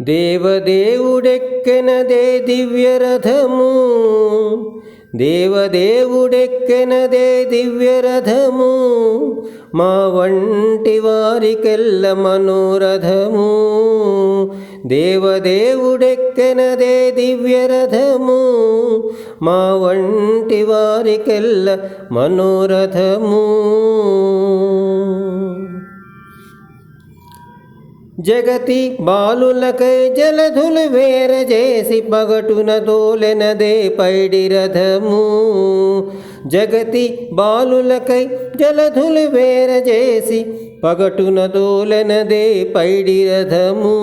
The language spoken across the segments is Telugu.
దేవదేవుడెక్కెనదే దివ్యరథము, దేవదేవుడెక్కెనదే దివ్యరథము, మా వంటి వారికెల్ల మనోరథము. దేవదేవుడెక్కెనదే దివ్యరథము, మా వంటి వారికెల్ల మనోరథము. జగతి బాలులకై జలధులు వేరజేసి పగటున తోలెనదే పైడి రథము. జగతి బాలులకై జలధులు వేరజేసి పగటున తోలెనదే పైడి రథము.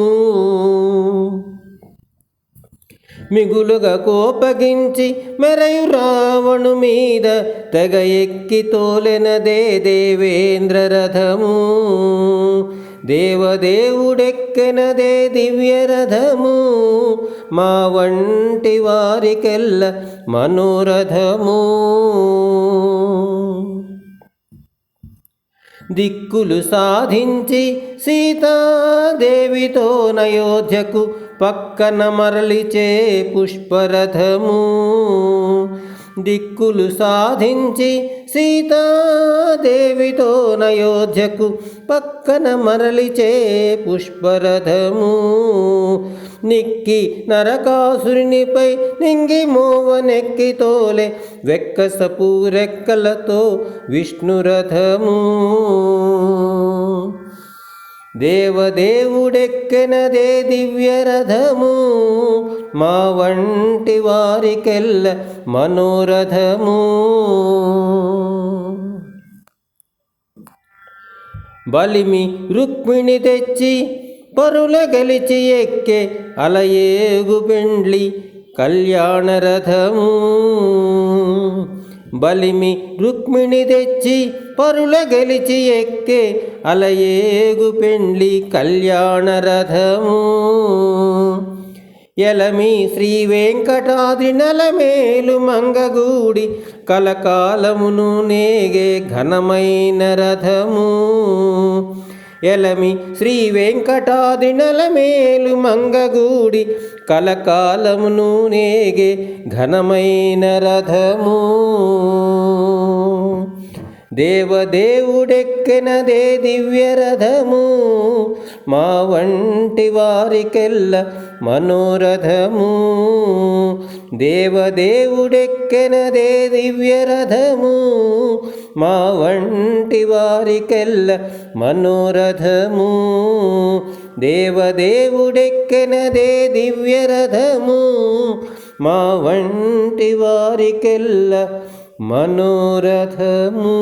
మిగులుగా కోపగించి మెరయు రావణు మీద తెగ ఎక్కి తోలెనదే దేవేంద్ర రథము. దేవదేవుడెక్కెనదే దివ్యరథము, మా వంటి వారికెల్ల మనోరథము. దిక్కులు సాధించి సీతాదేవితో నయోధ్యకు పక్కన మరలిచే పుష్పరథము. దిక్కులు సాధించి సీతాదేవితో నయోధ్యకు పక్కన మరలిచే పుష్పరథము. నిక్కి నరకాసురునిపై నింగి మోవనెక్కి తోలే వెక్కసపు రెక్కలతో విష్ణురథము. దేవదేవుడెక్కెనదే దివ్యరథము, మా వంటి వారికెల్ల మనోరథము. బలిమి రుక్మిణి తెచ్చి పరుల గెలిచి ఎక్కే అలయేగు పెండ్లి కళ్యాణరథము. బలిమి రుక్మిణి తెచ్చి పరుల గెలిచి ఎక్కే అలయేగు పెండ్లి కళ్యాణరథము. ఎలమి శ్రీ వెంకటాద్రి నలమేలు మంగగూడి కలకాలమును నేగే ఘనమైన రథము. ఎలమి శ్రీ వెంకటాద్రి నలమేలు మంగగూడి కలకాలమును నేగే ఘనమైన రథము. దేవదేవుడెక్కెనదే దివ్యరథము, మా వంటి వారికెల్ల మనోరథము. దేవదేవుడెక్కెనదే దివ్యరథము, మా వంటి వారికెల్ల మనోరథము. దేవదేవుడెక్కెనదే దివ్యరథము, మా వంటి వారికెల్ల మనోరథము.